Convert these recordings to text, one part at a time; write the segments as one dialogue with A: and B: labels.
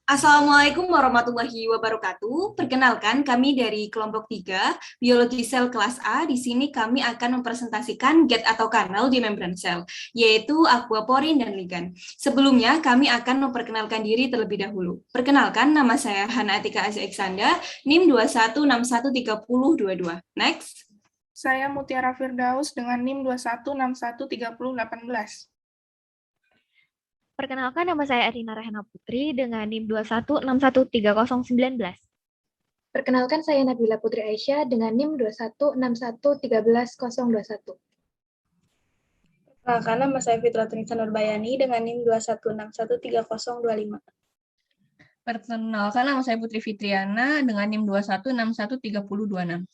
A: Assalamualaikum warahmatullahi wabarakatuh. Perkenalkan, kami dari kelompok 3, Biologi Sel kelas A. Di sini kami akan mempresentasikan get atau kanal di membran sel, yaitu aquaporin dan ligan. Sebelumnya, kami akan memperkenalkan diri terlebih dahulu. Perkenalkan, nama saya Hana Atika Aziz Iksanda, NIM 21613022. Next.
B: Saya Mutiara Firdaus dengan NIM 21613018.
C: Perkenalkan, nama saya Erina Rehana Putri dengan NIM 21613019.
D: Perkenalkan, saya Nabila Putri Aisyah dengan NIM 2161131021.
E: Perkenalkan, nama saya Fitra Tunisa Nurbayani dengan NIM 21613025.
F: Perkenalkan, nama saya Putri Fitriana dengan NIM 21613026.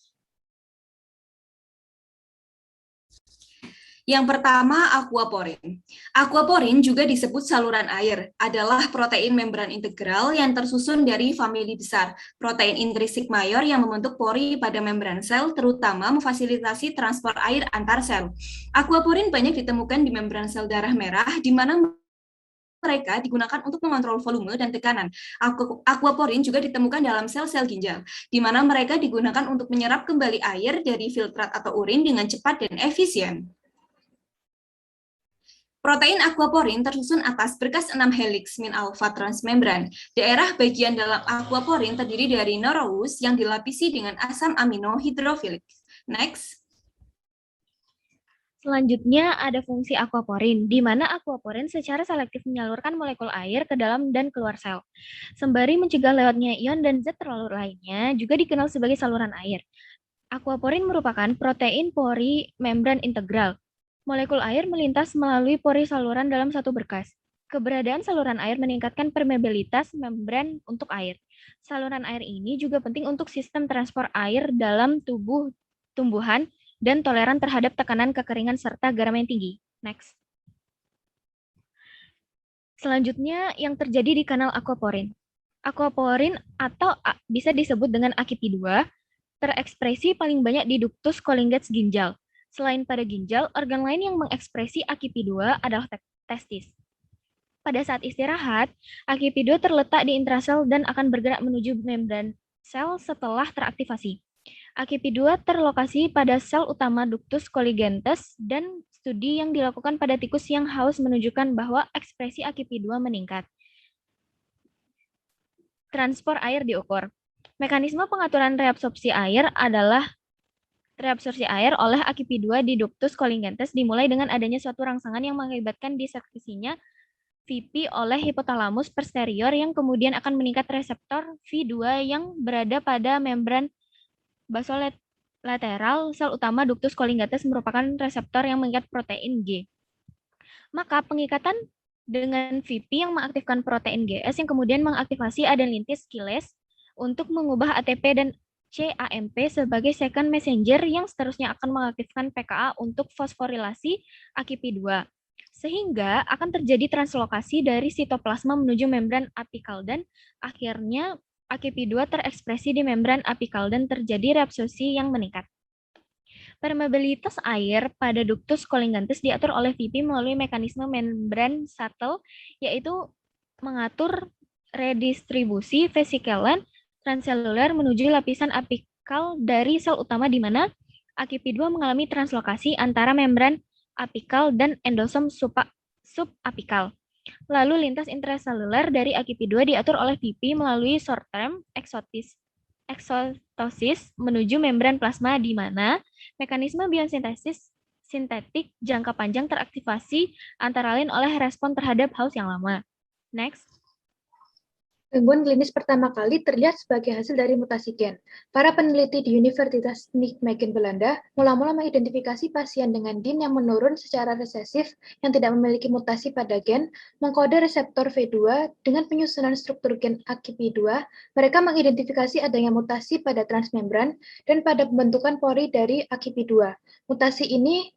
A: Yang pertama, aquaporin. Aquaporin juga disebut saluran air, adalah protein membran integral yang tersusun dari famili besar, protein intrinsik mayor yang membentuk pori pada membran sel, terutama memfasilitasi transfer air antar sel. Aquaporin banyak ditemukan di membran sel darah merah, di mana mereka digunakan untuk mengontrol volume dan tekanan. Aquaporin juga ditemukan dalam sel-sel ginjal, di mana mereka digunakan untuk menyerap kembali air dari filtrat atau urin dengan cepat dan efisien. Protein aquaporin tersusun atas berkas 6 helix min alpha transmembran. Daerah bagian dalam aquaporin terdiri dari neurous yang dilapisi dengan asam amino hidrofilik. Next.
C: Selanjutnya ada fungsi aquaporin, di mana aquaporin secara selektif menyalurkan molekul air ke dalam dan keluar sel. Sembari mencegah lewatnya ion dan zat terlarut lainnya, juga dikenal sebagai saluran air. Aquaporin merupakan protein pori membran integral. Molekul air melintas melalui pori saluran dalam satu berkas. Keberadaan saluran air meningkatkan permeabilitas membran untuk air. Saluran air ini juga penting untuk sistem transport air dalam tubuh tumbuhan dan toleran terhadap tekanan kekeringan serta garam yang tinggi. Next. Selanjutnya yang terjadi di kanal aquaporin. Aquaporin atau bisa disebut dengan AKP2 terekspresi paling banyak di ductus Collingates ginjal. Selain pada ginjal, organ lain yang mengekspresi AKP2 adalah testis. Pada saat istirahat, AKP2 terletak di intrasel dan akan bergerak menuju membran sel setelah teraktivasi. AKP2 terlokasi pada sel utama ductus colligentes dan studi yang dilakukan pada tikus yang haus menunjukkan bahwa ekspresi AKP2 meningkat. Transport air diukur. Mekanisme pengaturan reabsorpsi air adalah reabsorpsi air oleh AKP2 di ductus colligentes dimulai dengan adanya suatu rangsangan yang mengakibatkan disekresinya VP oleh hipotalamus posterior yang kemudian akan meningkat reseptor V2 yang berada pada membran basolateral sel utama ductus colligentes merupakan reseptor yang mengikat protein G. Maka pengikatan dengan VP yang mengaktifkan protein GS yang kemudian mengaktifasi adenylating kinase untuk mengubah ATP dan CAMP sebagai second messenger yang seterusnya akan mengaktifkan PKA untuk fosforilasi AKP2. Sehingga akan terjadi translokasi dari sitoplasma menuju membran apikal dan akhirnya AKP2 terekspresi di membran apikal dan terjadi reabsorpsi yang meningkat. Permeabilitas air pada ductus colligentes diatur oleh VP melalui mekanisme membran shuttle, yaitu mengatur redistribusi vesikalan transseluler menuju lapisan apikal dari sel utama di mana AKP2 mengalami translokasi antara membran apikal dan endosom subapikal. Lalu lintas intraseluler dari AKP2 diatur oleh VP melalui short-term eksotosis menuju membran plasma di mana mekanisme biosintesis sintetik jangka panjang teraktivasi antara lain oleh respon terhadap haus yang lama. Next.
D: Gangguan klinis pertama kali terlihat sebagai hasil dari mutasi gen. Para peneliti di Universitas Nijmegen Belanda mula-mula mengidentifikasi pasien dengan DIN yang menurun secara resesif yang tidak memiliki mutasi pada gen, mengkode reseptor V2 dengan penyusunan struktur gen AKP2, mereka mengidentifikasi adanya mutasi pada transmembran dan pada pembentukan pori dari AKP2. Mutasi ini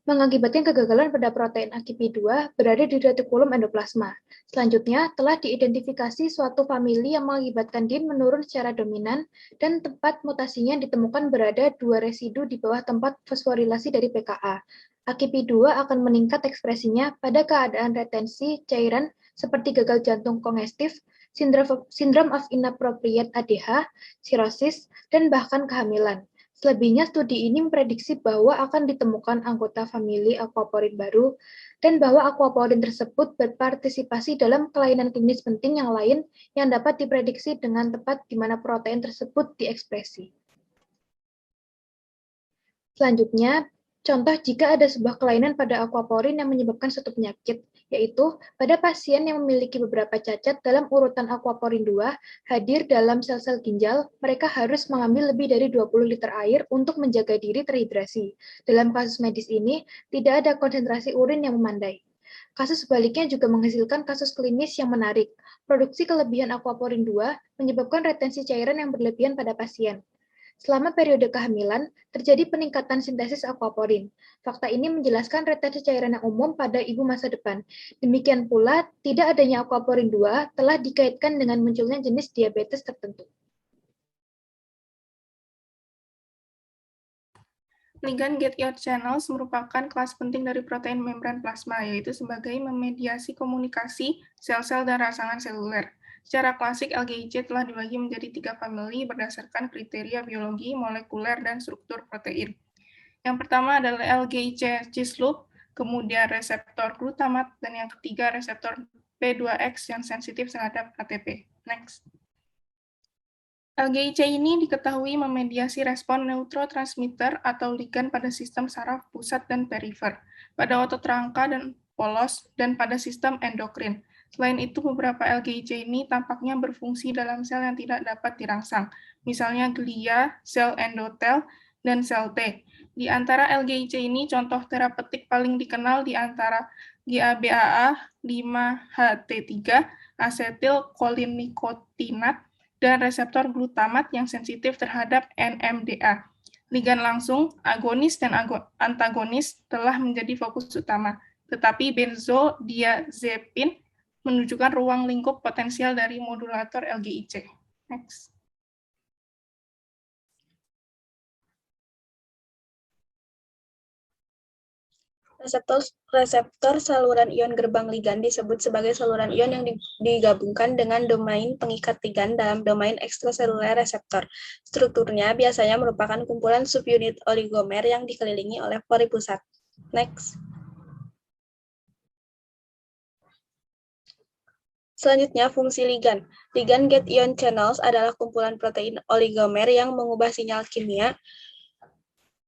D: mengakibatkan kegagalan pada protein AKP2 berada di retikulum endoplasma. Selanjutnya, telah diidentifikasi suatu famili yang mengakibatkan DIN menurun secara dominan dan tempat mutasinya ditemukan berada 2 residu di bawah tempat fosforilasi dari PKA. AKP2 akan meningkat ekspresinya pada keadaan retensi cairan seperti gagal jantung kongestif, syndrome of inappropriate ADH, cirrhosis, dan bahkan kehamilan. Selebihnya, studi ini memprediksi bahwa akan ditemukan anggota famili aquaporin baru dan bahwa aquaporin tersebut berpartisipasi dalam kelainan klinis penting yang lain yang dapat diprediksi dengan tepat di mana protein tersebut diekspresi. Selanjutnya, contoh jika ada sebuah kelainan pada aquaporin yang menyebabkan suatu penyakit, yaitu pada pasien yang memiliki beberapa cacat dalam urutan aquaporin 2 hadir dalam sel-sel ginjal, mereka harus mengambil lebih dari 20 liter air untuk menjaga diri terhidrasi. Dalam kasus medis ini, tidak ada konsentrasi urin yang memandai. Kasus sebaliknya juga menghasilkan kasus klinis yang menarik. Produksi kelebihan aquaporin 2 menyebabkan retensi cairan yang berlebihan pada pasien. Selama periode kehamilan, terjadi peningkatan sintesis aquaporin. Fakta ini menjelaskan retensi cairan yang umum pada ibu masa depan. Demikian pula, tidak adanya aquaporin 2 telah dikaitkan dengan munculnya jenis diabetes tertentu.
B: Ligan gate-ion channels merupakan kelas penting dari protein membran plasma, yaitu sebagai memediasi komunikasi sel-sel dan rangsangan seluler. Secara klasik, LGIC telah dibagi menjadi 3 famili berdasarkan kriteria biologi, molekuler, dan struktur protein. Yang pertama adalah LGIC cis-loop, kemudian reseptor glutamat, dan yang ketiga reseptor P2X yang sensitif terhadap ATP. Next. LGIC ini diketahui memediasi respon neurotransmitter atau ligan pada sistem saraf pusat dan perifer, pada otot rangka dan polos, dan pada sistem endokrin. Selain itu, beberapa LGIC ini tampaknya berfungsi dalam sel yang tidak dapat dirangsang, misalnya glia, sel endotel, dan sel T. Di antara LGIC ini, contoh terapeutik paling dikenal di antara GABAA, 5-HT3, asetil kolinikotinat, dan reseptor glutamat yang sensitif terhadap NMDA. Ligan langsung, agonis, dan antagonis telah menjadi fokus utama, tetapi benzodiazepin menunjukkan ruang lingkup potensial dari modulator LGIC. Next.
E: Reseptor saluran ion gerbang ligan disebut sebagai saluran ion yang digabungkan dengan domain pengikat ligan dalam domain ekstraseluler reseptor. Strukturnya biasanya merupakan kumpulan subunit oligomer yang dikelilingi oleh pori pusat. Next. Selanjutnya, fungsi ligan. Ligan gate-ion channels adalah kumpulan protein oligomer yang mengubah sinyal kimia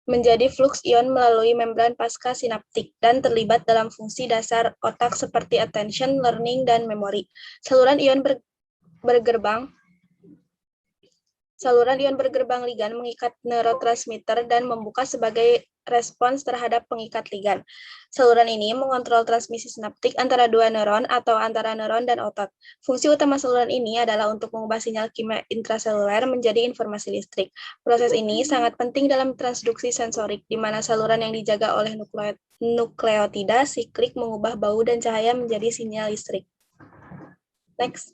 E: menjadi fluks ion melalui membran pasca sinaptik dan terlibat dalam fungsi dasar otak seperti attention, learning, dan memory. Saluran ion bergerbang ligan mengikat neurotransmitter dan membuka sebagai respons terhadap pengikat ligan. Saluran ini mengontrol transmisi sinaptik antara dua neuron atau antara neuron dan otot. Fungsi utama saluran ini adalah untuk mengubah sinyal kimia intraseluler menjadi informasi listrik. Proses ini sangat penting dalam transduksi sensorik, di mana saluran yang dijaga oleh nukleotida siklik mengubah bau dan cahaya menjadi sinyal listrik. Next.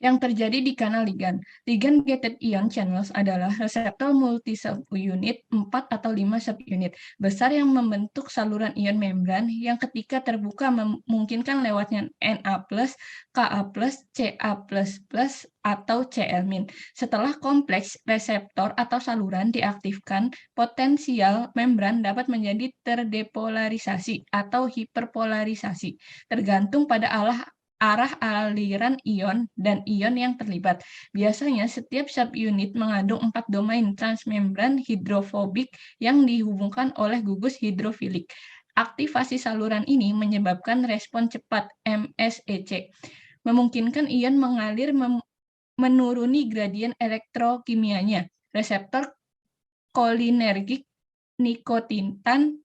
F: Yang terjadi di kanal ligan. Ligan gated ion channels adalah reseptor multi-subunit 4 atau 5 subunit besar yang membentuk saluran ion membran yang ketika terbuka memungkinkan lewatnya Na+, Ka+, Ca++, atau Cl-. Setelah kompleks reseptor atau saluran diaktifkan, potensial membran dapat menjadi terdepolarisasi atau hiperpolarisasi, tergantung pada arah aliran ion dan ion yang terlibat. Biasanya setiap subunit mengandung 4 domain transmembran hidrofobik yang dihubungkan oleh gugus hidrofilik. Aktivasi saluran ini menyebabkan respon cepat MSEC, memungkinkan ion mengalir menuruni gradien elektrokimianya. Reseptor kolinergik nikotinan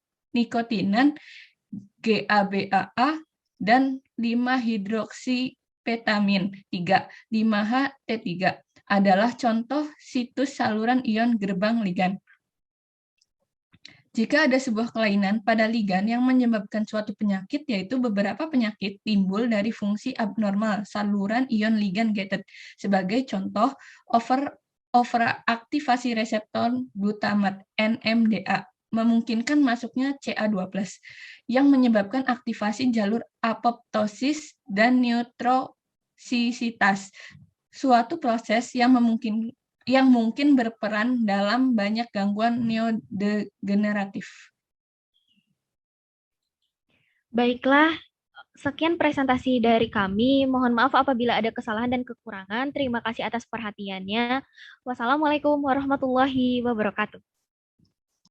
F: GABAA dan 5-hidroksipetamin 3, 5-HT3 adalah contoh situs saluran ion gerbang ligan. Jika ada sebuah kelainan pada ligan yang menyebabkan suatu penyakit, yaitu beberapa penyakit timbul dari fungsi abnormal saluran ion ligan gated. Sebagai contoh, overaktivasi reseptor glutamat NMDA memungkinkan masuknya CA2+, yang menyebabkan aktivasi jalur apoptosis dan neutrosisitas, suatu proses yang mungkin berperan dalam banyak gangguan neurodegeneratif.
C: Baiklah, sekian presentasi dari kami. Mohon maaf apabila ada kesalahan dan kekurangan. Terima kasih atas perhatiannya. Wassalamualaikum warahmatullahi wabarakatuh.